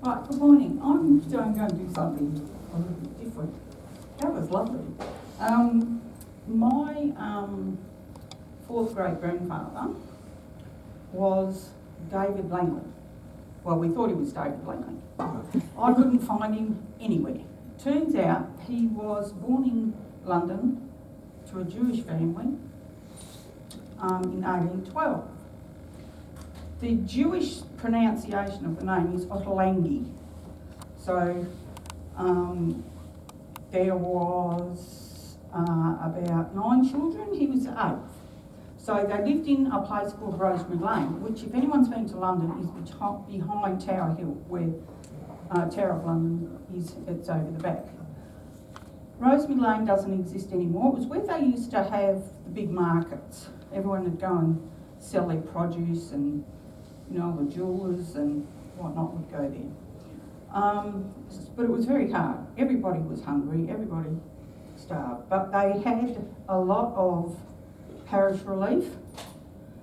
Right, good morning. I'm going to do something a little bit different. That was lovely. My fourth great grandfather was David Langley. Well, we thought he was David Langley. I couldn't find him anywhere. Turns out he was born in London to a Jewish family in 1812. The Jewish pronunciation of the name is Ottolenghi. So there was about 9 children. He was the 8th. So they lived in a place called Rosemary Lane, which, if anyone's been to London, is behind Tower Hill, where Tower of London is. It's over the back. Rosemary Lane doesn't exist anymore. It was where they used to have the big markets. Everyone would go and sell their produce, and the jewellers and whatnot would go there. But it was very hard. Everybody was hungry, everybody starved. But they had a lot of parish relief,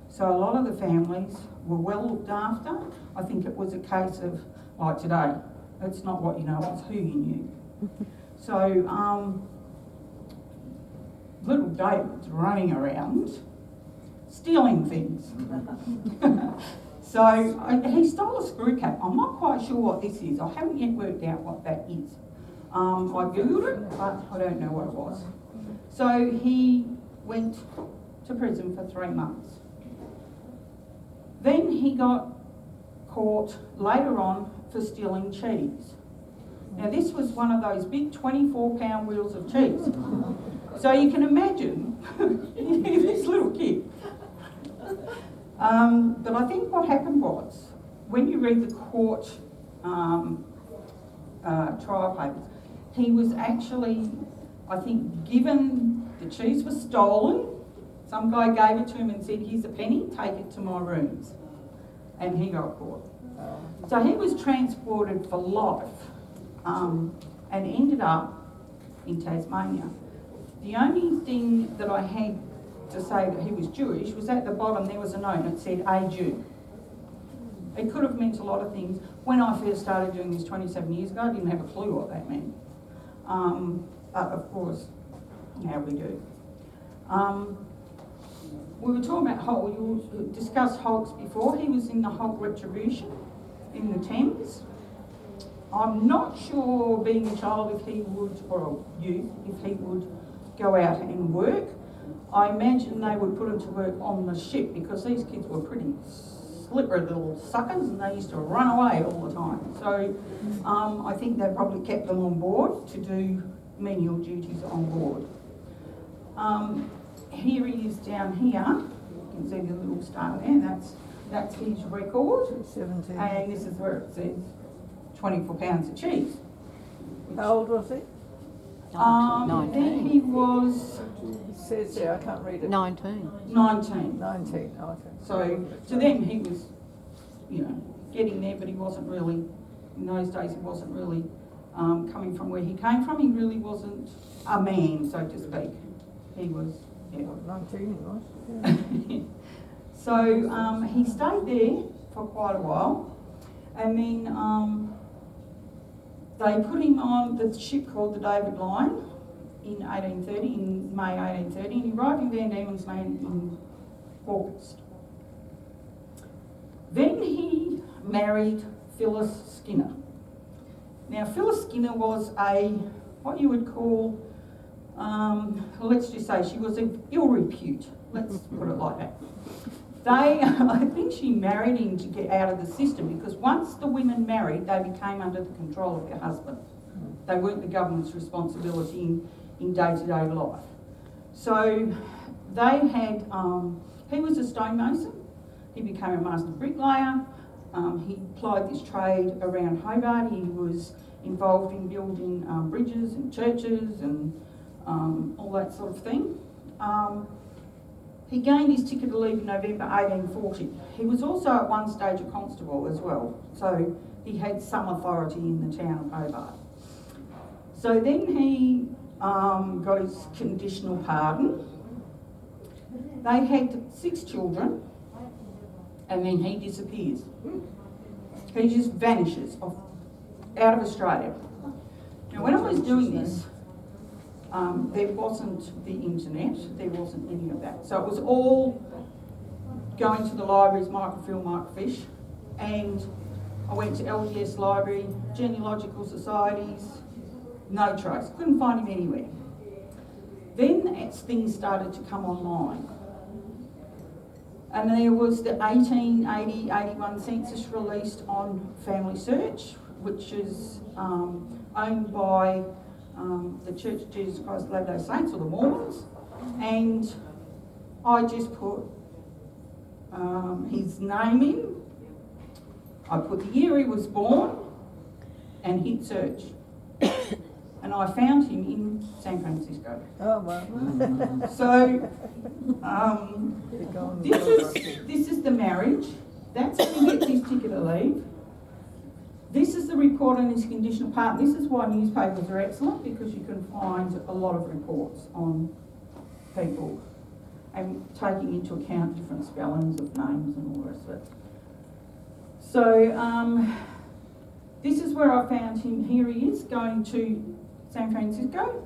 so a lot of the families were well looked after. I think it was a case of, like today, it's not what you know, it's who you knew. So little David's running around stealing things. So he stole a screw cap. I'm not quite sure what this is. I haven't yet worked out what that is. I googled it, but I don't know what it was. So he went to prison for 3 months. Then he got caught later on for stealing cheese. Now this was one of those big 24-pound wheels of cheese. So you can imagine this little kid. But I think what happened was, when you read the court trial papers, he was actually, I think, given the cheese was stolen. Some guy gave it to him and said, "Here's a penny, take it to my rooms." And he got caught. So he was transported for life and ended up in Tasmania. The only thing that I had to say that he was Jewish was at the bottom there was a note that said "A Jew." It could have meant a lot of things. When I first started doing this 27 years ago, I didn't have a clue what that meant. But of course, now we do. We were talking about Holt. We discussed Holt's before. He was in the Holt Retribution in the Thames. I'm not sure, being a child, if he would, or a youth, if he would go out and work. I imagine they would put him to work on the ship, because these kids were pretty slippery little suckers and they used to run away all the time. So I think they probably kept them on board to do menial duties on board. Here he is down here. You can see the little star there. That's his record. 17. And this is where it says 24 pounds of cheese. How old was he? Then he was It says there, I can't read it. 19. 19. 19, okay. So to them he was, getting there, but he wasn't really, in those days he wasn't really coming from where he came from. He really wasn't a man, so to speak. He was, 19 he was. Yeah. So he stayed there for quite a while, and then they put him on the ship called the David Lion in May 1830, and he arrived in Van Diemen's Land in August. Then he married Phyllis Skinner. Now Phyllis Skinner was what you would call, let's just say she was of ill repute, let's put it like that. I think she married him to get out of the system, because once the women married, they became under the control of their husband. They weren't the government's responsibility in day-to-day life. So they had, he was a stonemason, he became a master bricklayer, he plied this trade around Hobart. He was involved in building bridges and churches and all that sort of thing. He gained his ticket to leave in November 1840. He was also at one stage a constable as well, so he had some authority in the town of Hobart. So then he got his conditional pardon. They had 6 children, and then he disappears. He just vanishes off out of Australia. Now, when I was doing this, there wasn't the internet, there wasn't any of that. So it was all going to the libraries, microfilm, microfiche, and I went to LDS Library, Genealogical Societies, no trace, couldn't find him anywhere. Then as things started to come online, and there was the 1880-81 census released on Family Search, which is owned by the Church of Jesus Christ of Latter-day Saints, or the Mormons, and I just put his name in, I put the year he was born, and hit search. And I found him in San Francisco. Oh, wow. So, this is the marriage. That's how he gets his ticket of leave. This is the report on his conditional partner. This is why newspapers are excellent, because you can find a lot of reports on people and taking into account different spellings of names and all the rest of it. So, this is where I found him. Here he is, going to San Francisco.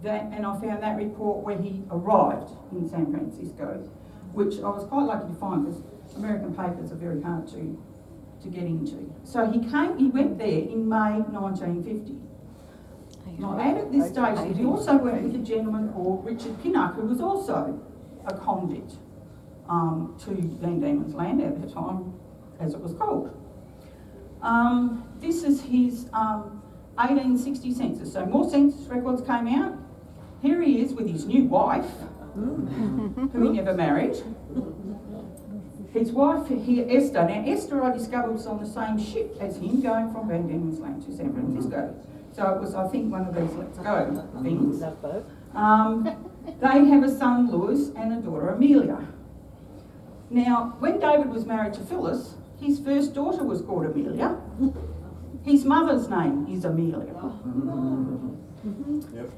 And I found that report where he arrived in San Francisco, which I was quite lucky to find, because American papers are very hard to get into. So he went there in May 1950. Now, at this stage, he also went with a gentleman called Richard Pinnock, who was also a convict to Van Diemen's Land at the time, as it was called. This is his 1860 census. So more census records came out. Here he is with his new wife, who he never married. His wife here, Esther. Now, Esther, I discovered, was on the same ship as him, going from Van Diemen's Land to San Francisco. So it was, I think, one of these let's go things. They have a son, Louis, and a daughter, Amelia. Now, when David was married to Phyllis, his first daughter was called Amelia. His mother's name is Amelia. Yep.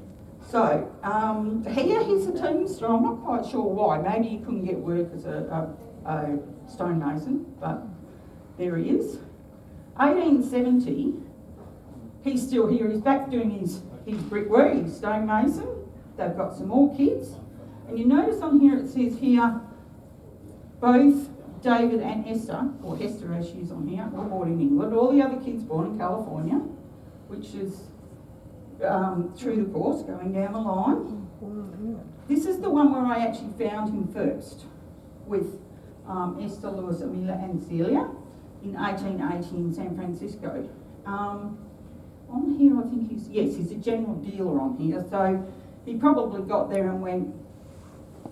So, here he's a teamster. I'm not quite sure why. Maybe he couldn't get work as a stonemason, but there he is. 1870, he's still here. He's back doing his brickwork, his stonemason. They've got some more kids. And you notice on here it says here, both David and Esther, or Esther as she is on here, were born in England. All the other kids born in California, which is through the course, going down the line. This is the one where I actually found him first, with Esther, Louis, Amelia and Celia in 1880 in San Francisco. On here I think he's a general dealer on here, so he probably got there and went,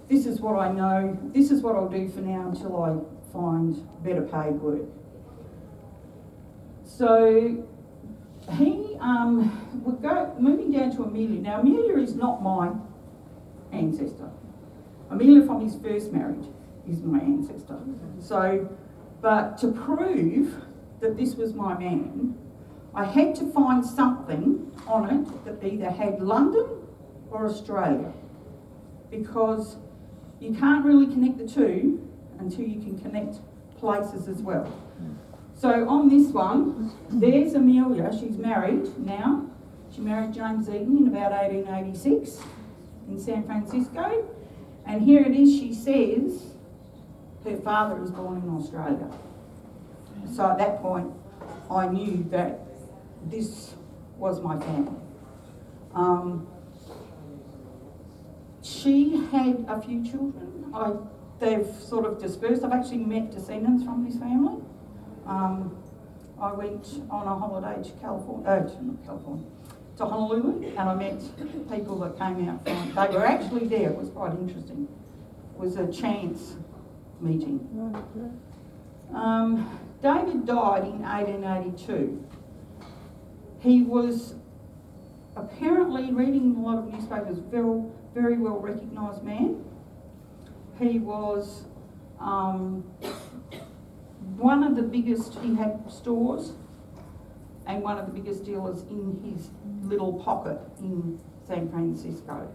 this is what I know, this is what I'll do for now until I find better paid work. So he would go, moving down to Amelia. Now Amelia is not my ancestor. Amelia from his first marriage is my ancestor. So, but to prove that this was my man, I had to find something on it that either had London or Australia, because you can't really connect the two until you can connect places as well. So on this one, there's Amelia. She's married now. She married James Eaton in about 1886 in San Francisco. And here it is, she says her father is born in Australia. So at that point, I knew that this was my family. She had a few children. They've sort of dispersed. I've actually met descendants from this family. I went on a holiday to to Honolulu, and I met people that came out from, they were actually there. It was quite interesting. It was a chance meeting. David died in 1882. He was apparently, reading a lot of newspapers, very well recognised man. He was one of the biggest, he had stores, and one of the biggest dealers in his little pocket in San Francisco.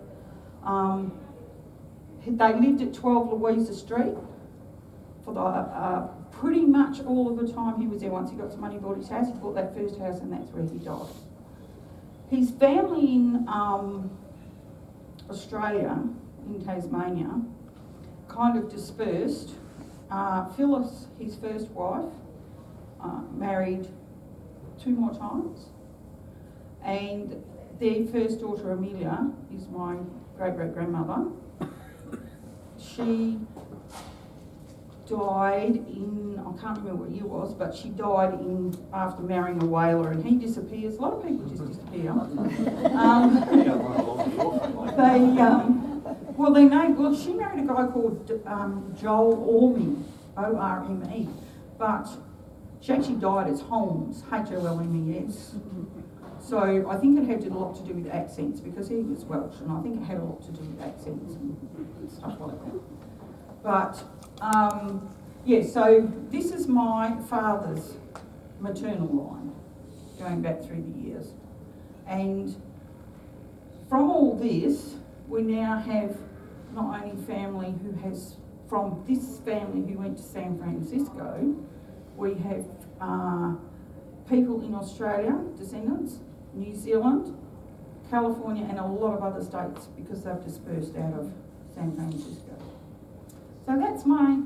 They lived at 12 Louisa Street for the pretty much all of the time he was there. Once he got some money, bought his house, he bought that first house, and that's where he died. His family in Australia, in Tasmania, kind of dispersed. Phyllis, his first wife, married 2 more times, and their first daughter, Amelia, is my great-great-grandmother. She died in, I can't remember what year it was, but she died after marrying a whaler, and he disappears. A lot of people just disappear. She married a guy called Joel Orme, O-R-M-E, but she actually died as Holmes, H-O-L-M-E-S. So I think it had a lot to do with accents, because he was Welsh, and I think it had a lot to do with accents and stuff like that. But so this is my father's maternal line, going back through the years. And from all this, we now have not only family from this family who went to San Francisco, we have people in Australia, descendants, New Zealand, California, and a lot of other states, because they've dispersed out of San Francisco. So that's my